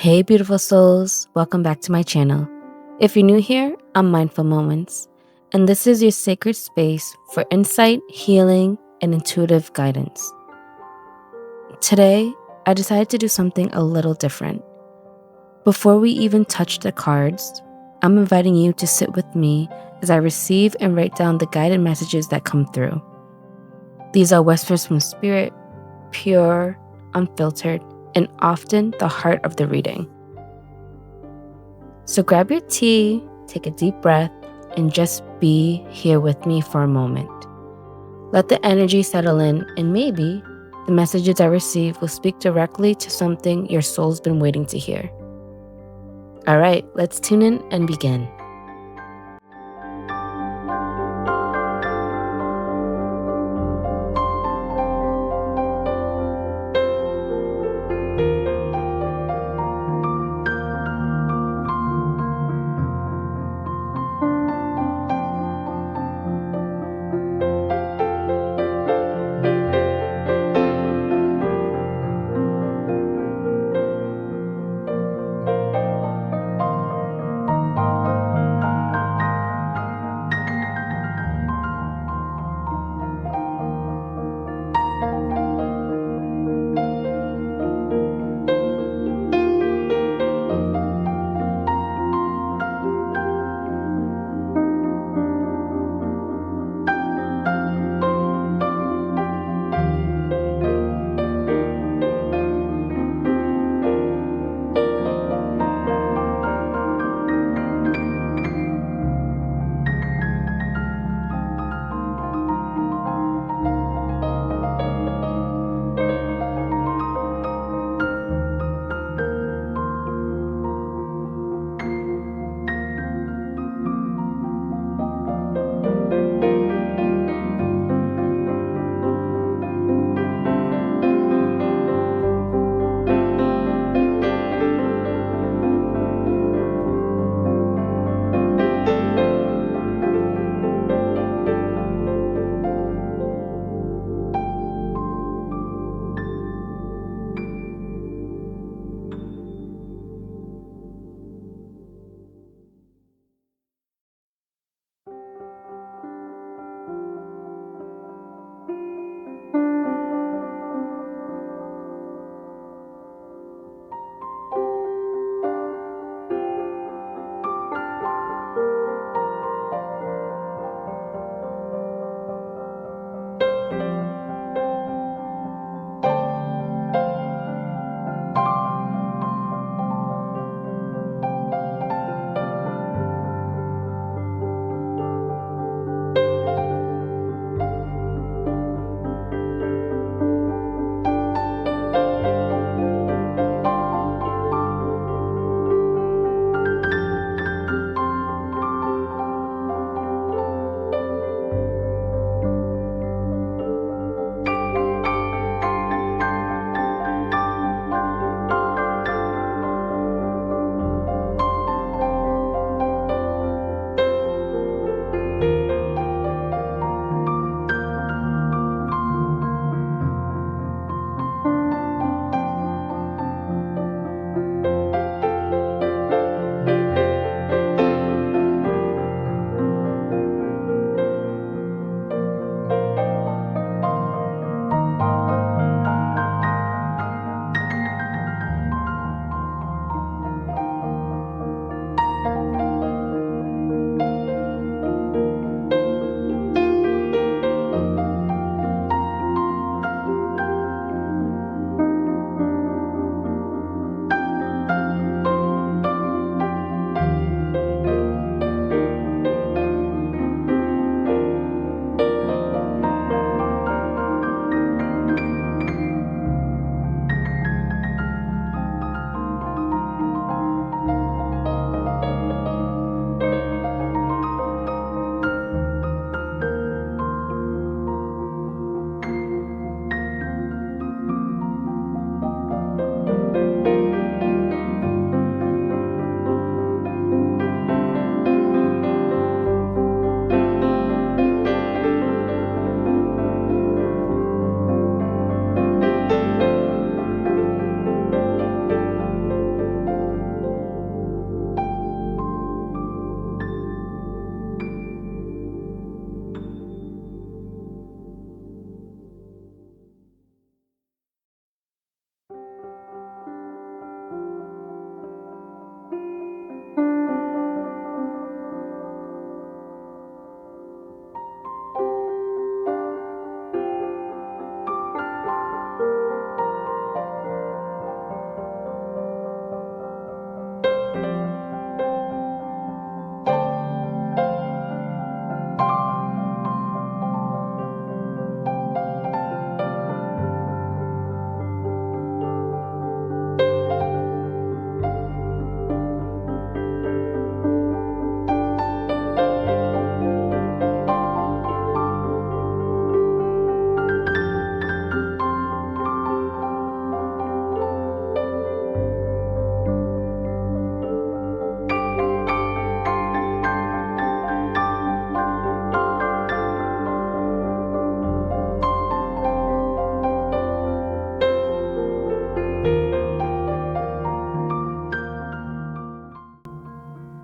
Hey, beautiful souls, welcome back to my channel. If you're new here, I'm Mindful Moments, and this is your sacred space for insight, healing, and intuitive guidance. Today, I decided to do something a little different. Before we even touch the cards, I'm inviting you to sit with me as I receive and write down the guided messages that come through. These are whispers from spirit, pure, unfiltered, and often the heart of the reading. So grab your tea, take a deep breath, and just be here with me for a moment. Let the energy settle in, and maybe the messages I receive will speak directly to something your soul's been waiting to hear. All right, let's tune in and begin.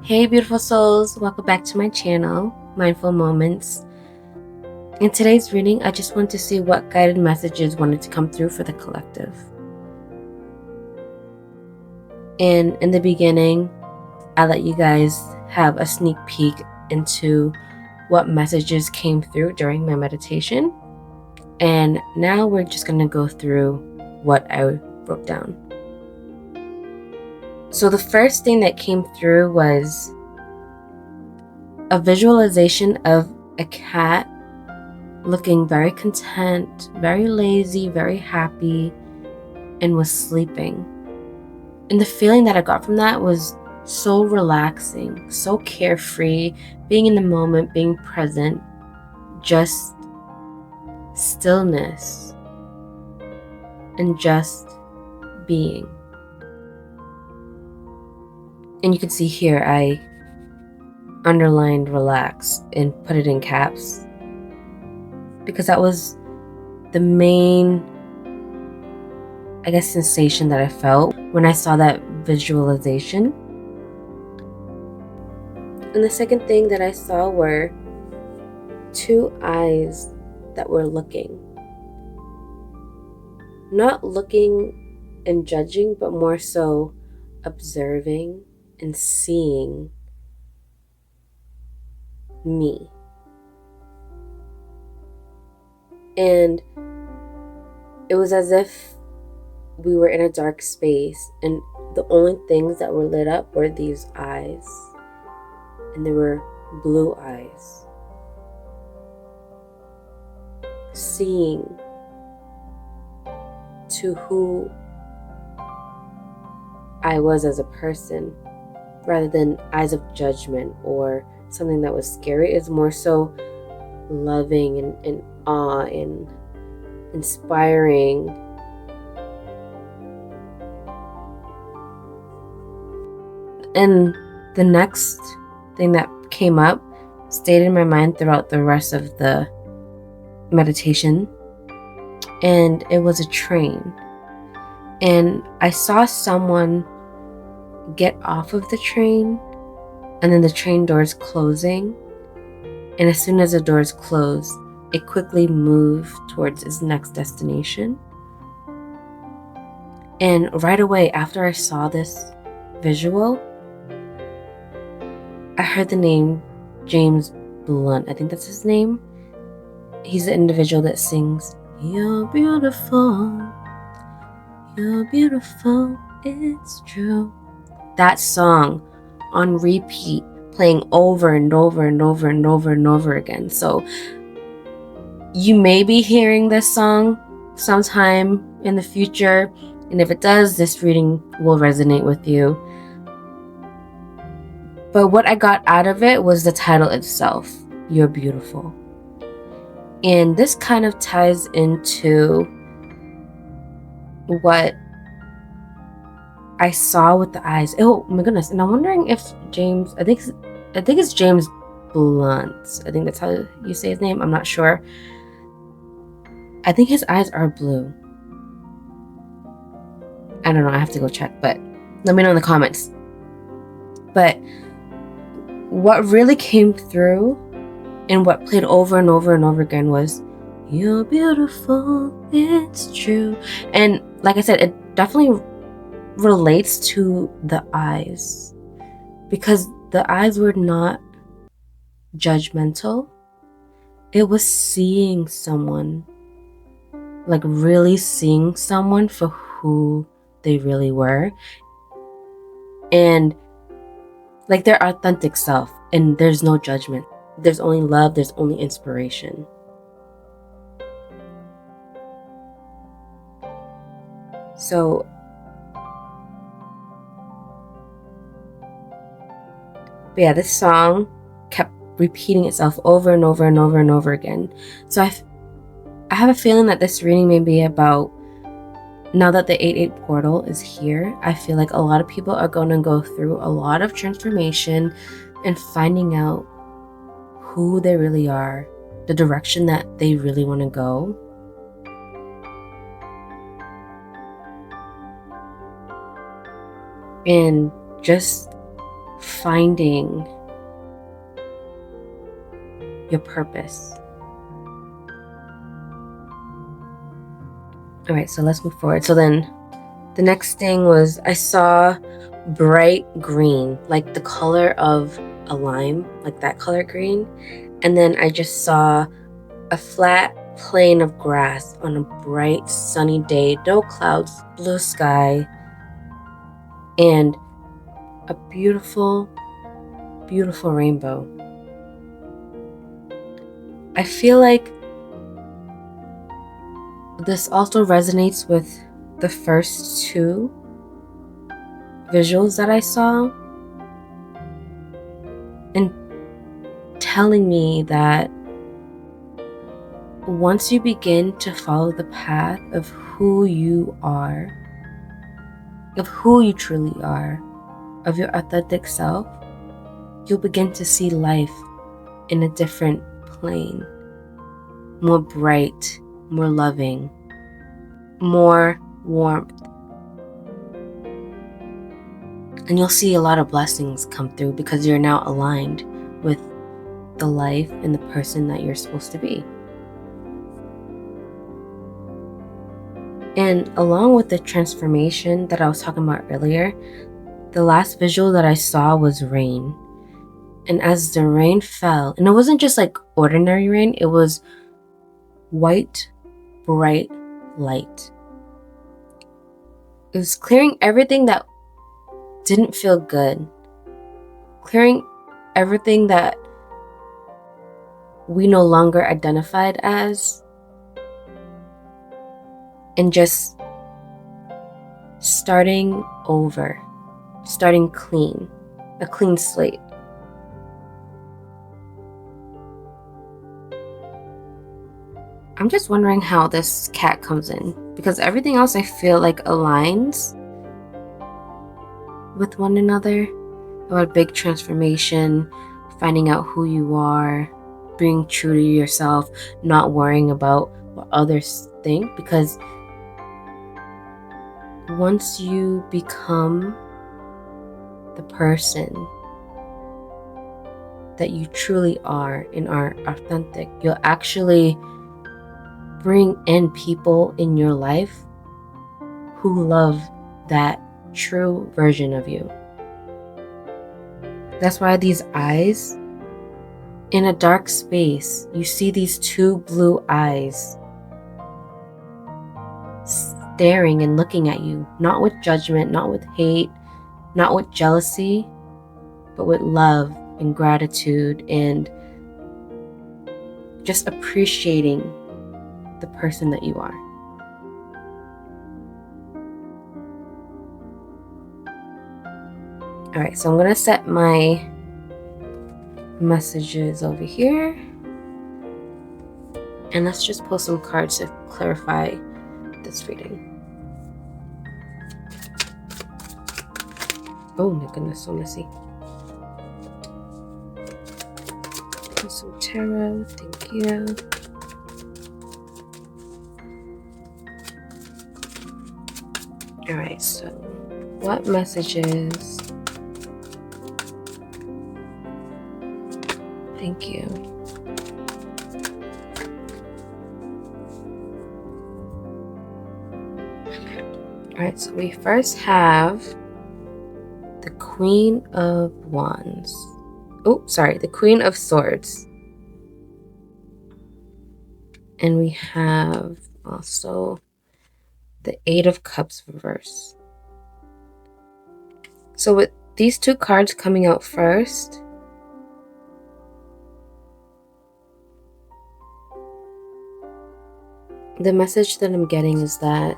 Hey beautiful souls, welcome back to my channel, Mindful Moments. In today's reading, I just want to see what guided messages wanted to come through for the collective. And in the beginning, I'll let you guys have a sneak peek into what messages came through during my meditation. And now we're just going to go through what I wrote down. So the first thing that came through was a visualization of a cat looking very content, very lazy, very happy, and was sleeping. And the feeling that I got from that was so relaxing, so carefree, being in the moment, being present, just stillness, and just being. And you can see here I underlined relax and put it in caps because that was the main, sensation that I felt when I saw that visualization. And the second thing that I saw were two eyes that were looking. Not looking and judging, but more so observing and seeing me. And it was as if we were in a dark space and the only things that were lit up were these eyes. And they were blue eyes. Seeing to who I was as a person rather than eyes of judgment or something that was scary. Is more so loving and awe and inspiring. And the next thing that came up stayed in my mind throughout the rest of the meditation, and it was a train. And I saw someone get off of the train, and then the train doors closing, and as soon as the doors closed, it quickly moved towards its next destination. And right away after I saw this visual, I heard the name James Blunt. I think that's his name. He's the individual that sings, "You're beautiful, it's true." That song on repeat, playing over and over and over and over and over again. So you may be hearing this song sometime in the future, and if it does, this reading will resonate with you. But what I got out of it was the title itself, You're Beautiful. And this kind of ties into what I saw with the eyes. Oh my goodness. And I'm wondering if James, I think it's James Blunt. I think that's how you say his name. I'm not sure. I think his eyes are blue. I don't know. I have to go check, but let me know in the comments. But what really came through and what played over and over and over again was, "You're beautiful, it's true." And like I said, it definitely relates to the eyes, because the eyes were not judgmental. It was seeing someone, like really seeing someone for who they really were, and like their authentic self. And there's no judgment. There's only love. There's only inspiration. So but yeah, this song kept repeating itself over and over and over and over again. So I have a feeling that this reading may be about, now that the 8-8 portal is here, I feel like a lot of people are going to go through a lot of transformation and finding out who they really are, the direction that they really want to go. And just finding your purpose. All right, so let's move forward. So then the next thing was I saw bright green, like the color of a lime, like that color green. And then I just saw a flat plain of grass on a bright sunny day, no clouds, blue sky, and a beautiful, beautiful rainbow. I feel like this also resonates with the first two visuals that I saw, and telling me that once you begin to follow the path of who you are, of who you truly are, of your authentic self, you'll begin to see life in a different plane, more bright, more loving, more warmth. And you'll see a lot of blessings come through because you're now aligned with the life and the person that you're supposed to be. And along with the transformation that I was talking about earlier, the last visual that I saw was rain. And as the rain fell, and it wasn't just like ordinary rain, it was white, bright light. It was clearing everything that didn't feel good, clearing everything that we no longer identified as, and just starting over, starting clean, a clean slate. I'm just wondering how this cat comes in, because everything else I feel like aligns with one another. About a big transformation, finding out who you are, being true to yourself, not worrying about what others think, because once you become the person that you truly are and are authentic, you'll actually bring in people in your life who love that true version of you. That's why these eyes, in a dark space, you see these two blue eyes staring and looking at you, not with judgment, not with hate, not with jealousy, but with love and gratitude and just appreciating the person that you are. All right, so I'm gonna set my messages over here, and let's just pull some cards to clarify this reading. Oh my goodness, so messy. Some tarot, thank you. All right, so what messages? Thank you. All right, so we first have the Queen of Wands. Oh, sorry, the Queen of Swords. And we have also the Eight of Cups reverse. So with these two cards coming out first, the message that I'm getting is that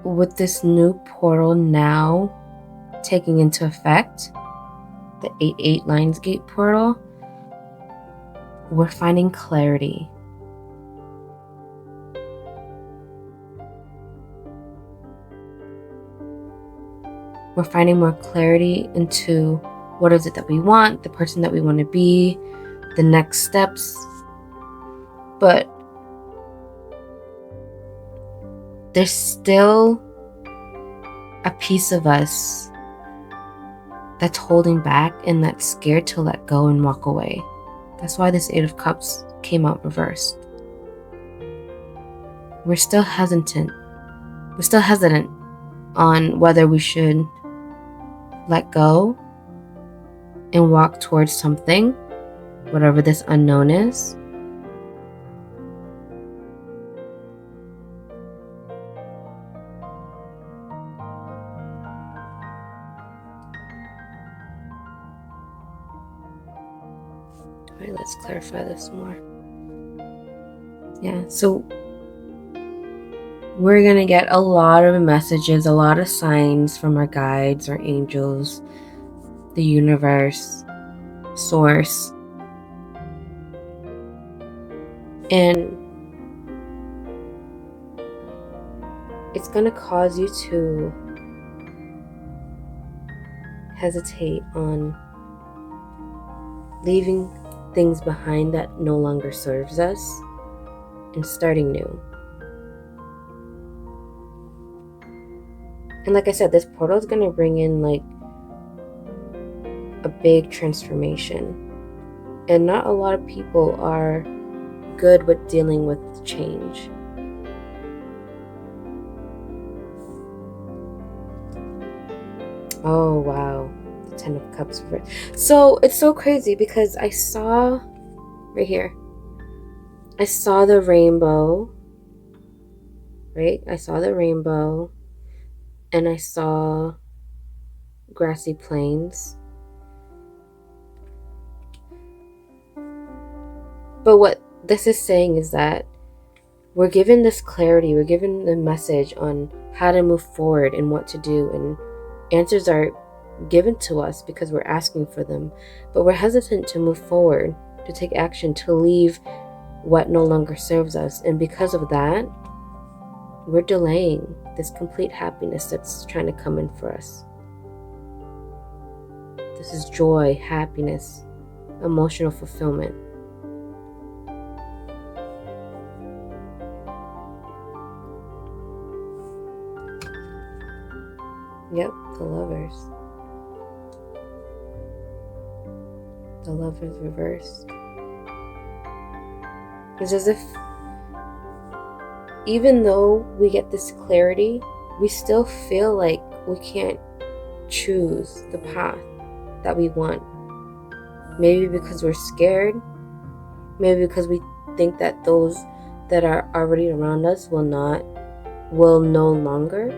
with this new portal now taking into effect, the 8-8 Lionsgate portal, we're finding clarity. We're finding more clarity into what is it that we want, the person that we want to be, the next steps. But there's still a piece of us that's holding back and that's scared to let go and walk away. That's why this Eight of Cups came out reversed. We're still hesitant. We're still hesitant on whether we should let go and walk towards something, whatever this unknown is. All right, let's clarify this more. Yeah, so we're going to get a lot of messages, a lot of signs from our guides, our angels, the universe, source. And it's going to cause you to hesitate on leaving things behind that no longer serves us and starting new. And like I said, this portal is going to bring in like a big transformation. And not a lot of people are good with dealing with change. Oh, wow. The Ten of Cups. So it's so crazy because I saw right here, I saw the rainbow, right? I saw the rainbow and I saw grassy plains. But what this is saying is that we're given this clarity, we're given the message on how to move forward and what to do, and answers are given to us because we're asking for them, but we're hesitant to move forward, to take action, to leave what no longer serves us. And because of that, we're delaying this complete happiness that's trying to come in for us. This is joy, happiness, emotional fulfillment. Yep, the Lovers. The Lovers reversed. It's as if even though we get this clarity, we still feel like we can't choose the path that we want. Maybe because we're scared. Maybe because we think that those that are already around us will no longer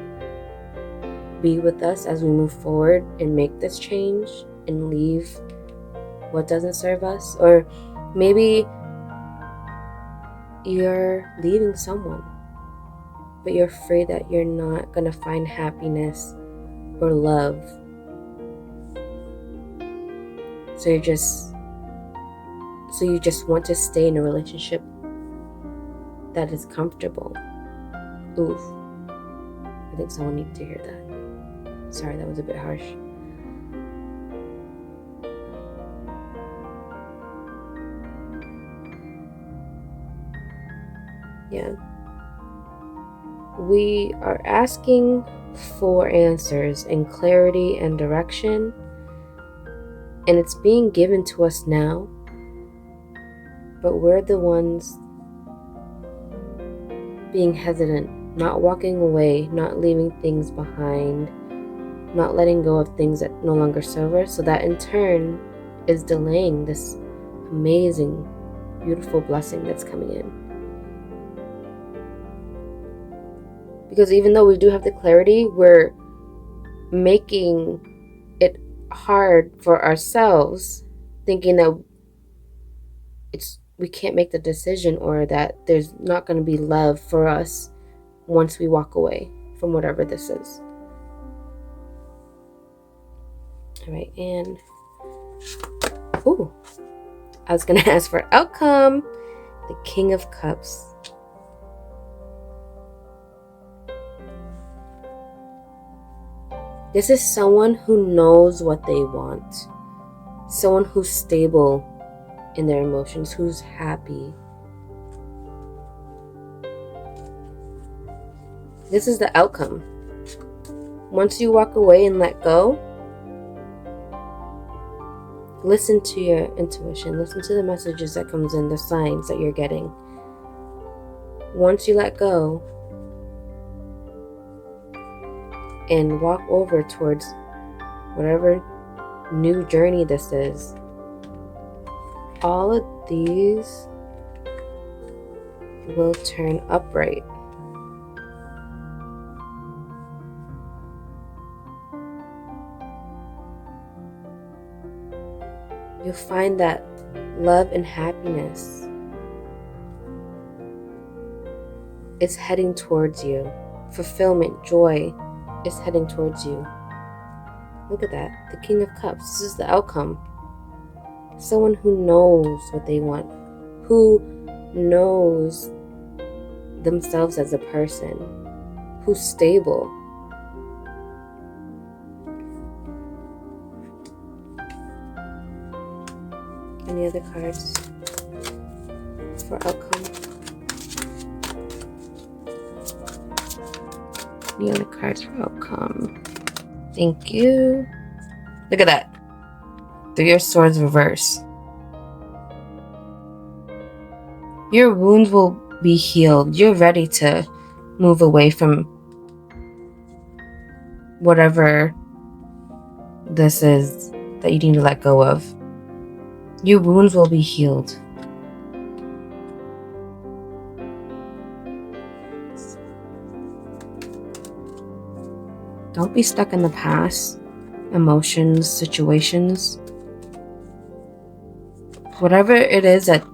be with us as we move forward and make this change and leave what doesn't serve us. Or maybe you're leaving someone, but you're afraid that you're not going to find happiness or love. So you just want to stay in a relationship that is comfortable. Oof. I think someone needed to hear that. Sorry, that was a bit harsh. Yeah. We are asking for answers and clarity and direction, and it's being given to us now, but we're the ones being hesitant, not walking away, not leaving things behind, not letting go of things that no longer serve us. So that in turn is delaying this amazing, beautiful blessing that's coming in. Because even though we do have the clarity, we're making it hard for ourselves, thinking that we can't make the decision, or that there's not going to be love for us once we walk away from whatever this is. All right, and I was going to ask for outcome, the King of Cups. This is someone who knows what they want. Someone who's stable in their emotions, who's happy. This is the outcome. Once you walk away and let go, listen to your intuition. Listen to the messages that comes in, the signs that you're getting. Once you let go and walk over towards whatever new journey this is, all of these will turn upright. You'll find that love and happiness is heading towards you. Fulfillment, joy is heading towards you. Look at that. The King of Cups. This is the outcome. Someone who knows what they want, who knows themselves as a person, who's stable. Any other cards for outcome? Any other cards for outcome? Thank you. Look at that. 3 of Swords reverse. Your wounds will be healed. You're ready to move away from whatever this is that you need to let go of. Your wounds will be healed. Don't be stuck in the past, emotions, situations. Whatever it is that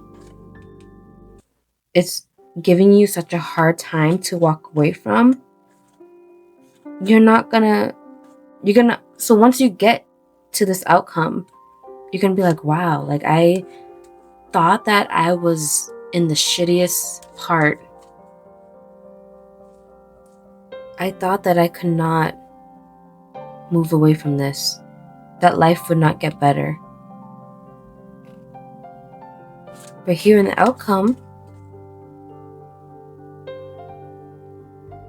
it's giving you such a hard time to walk away from, so once you get to this outcome, you're gonna be like, wow, like I thought that I was in the shittiest part. I thought that I could not move away from this, that life would not get better. But here in the outcome,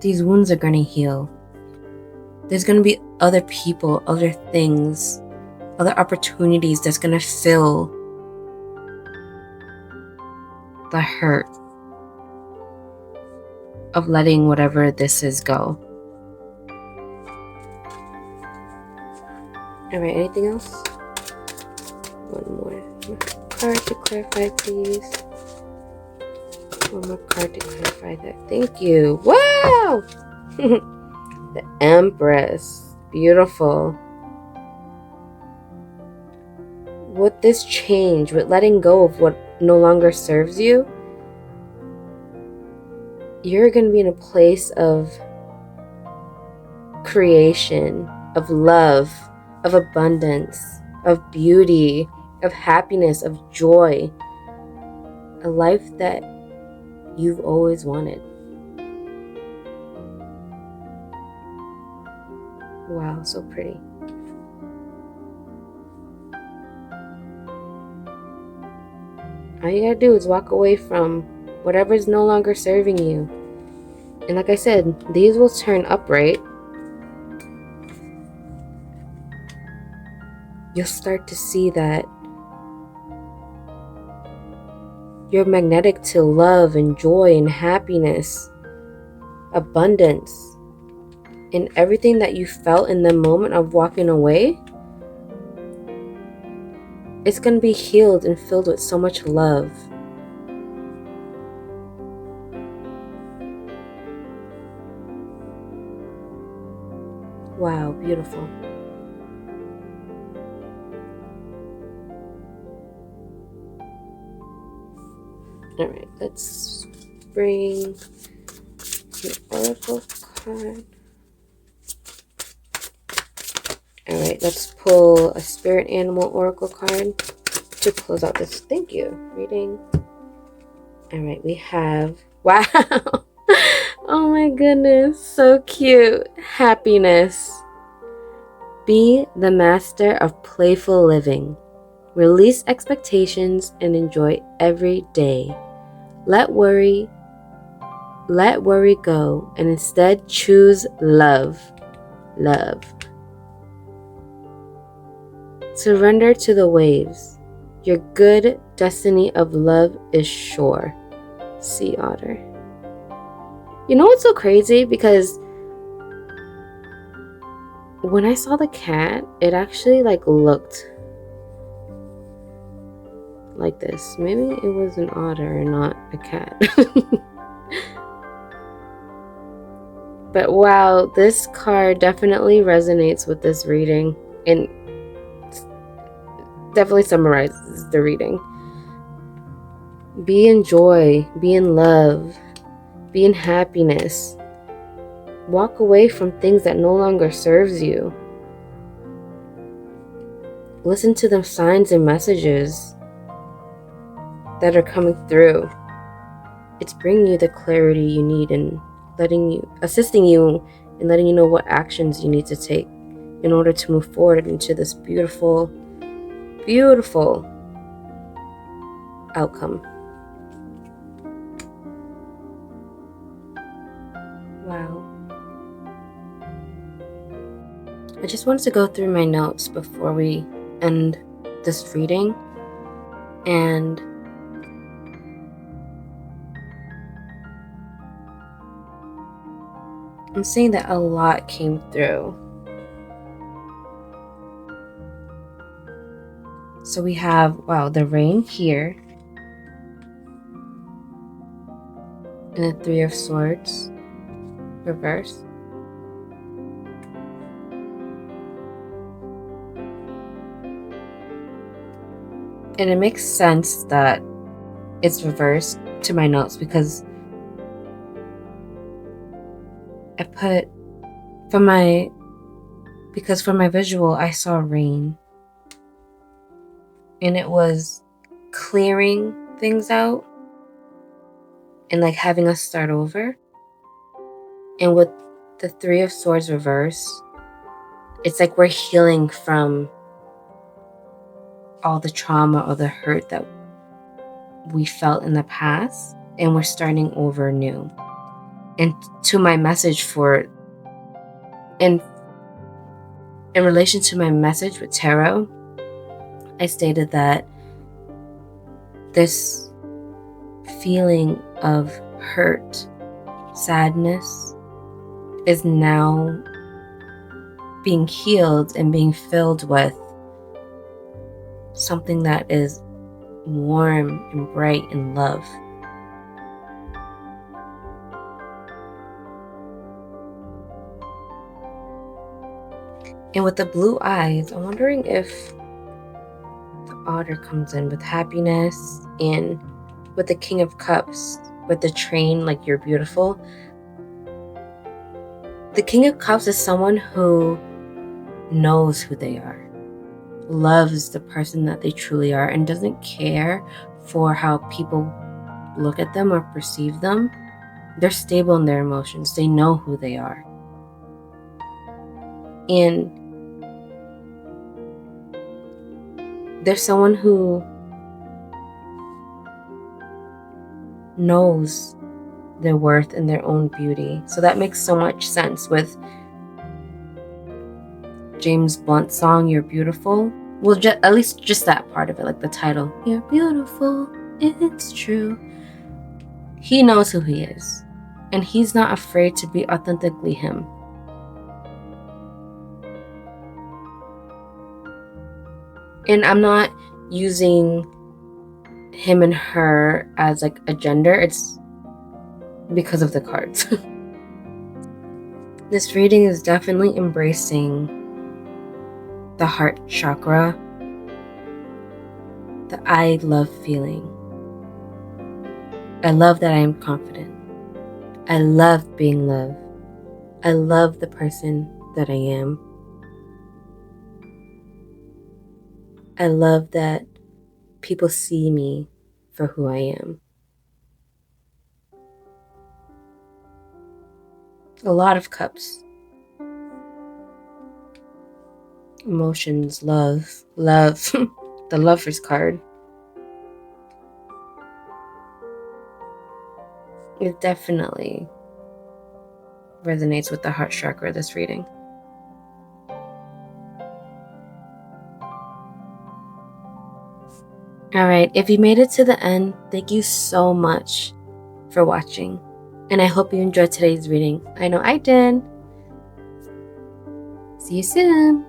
these wounds are going to heal. There's going to be other people, other things, other opportunities that's going to fill the hurt of letting whatever this is go. Alright, anything else? One more card to clarify, please. One more card to clarify that. Thank you. Wow! The Empress. Beautiful. With this change, with letting go of what no longer serves you, you're going to be in a place of creation, of love, of abundance, of beauty, of happiness, of joy. A life that you've always wanted. Wow, so pretty. All you gotta do is walk away from whatever is no longer serving you. And like I said, these will turn upright. You'll start to see that you're magnetic to love and joy and happiness, abundance. And everything that you felt in the moment of walking away, it's going to be healed and filled with so much love. Wow, beautiful. Alright, let's bring the oracle card. Alright, let's pull a spirit animal oracle card to close out this. Thank you. Reading. Alright, we have, wow. Oh my goodness, so cute. Happiness. Be the master of playful living. Release expectations and enjoy every day. Let worry go and instead choose love. love. Surrender to the waves. Your good destiny of love is sure. Sea otter. You know what's so crazy? Because when I saw the cat, it actually looked like this. Maybe it was an otter and not a cat. But wow, this card definitely resonates with this reading and definitely summarizes the reading. Be in joy, be in love, be in happiness. Walk away from things that no longer serves you. Listen to the signs and messages that are coming through. It's bringing you the clarity you need and assisting you in letting you know what actions you need to take in order to move forward into this beautiful, beautiful outcome. Wow. I just wanted to go through my notes before we end this reading, and I'm seeing that a lot came through. So we have, wow, the rain here, and the Three of Swords, reverse. And it makes sense that it's reversed to my notes because I put, for my visual, I saw rain. And it was clearing things out and having us start over. And with the Three of Swords reverse, it's we're healing from all the trauma or the hurt that we felt in the past, and we're starting over new. And to my message in relation to my message with tarot, I stated that this feeling of hurt, sadness is now being healed and being filled with something that is warm and bright and love. And with the blue eyes, I'm wondering if the otter comes in with happiness, and with the King of Cups, with the train, you're beautiful. The King of Cups is someone who knows who they are, loves the person that they truly are, and doesn't care for how people look at them or perceive them. They're stable in their emotions. They know who they are. And there's someone who knows their worth and their own beauty. So that makes so much sense with James Blunt's song, You're Beautiful. Well, at least just that part of it, the title. You're beautiful, it's true. He knows who he is, and he's not afraid to be authentically him. And I'm not using him and her as a gender. It's because of the cards. This reading is definitely embracing the heart chakra, the I love feeling. I love that I am confident. I love being loved. I love the person that I am. I love that people see me for who I am. A lot of cups. Emotions, love. The Lover's card. It definitely resonates with the heart chakra, this reading. All right, if you made it to the end, thank you so much for watching. And I hope you enjoyed today's reading. I know I did. See you soon.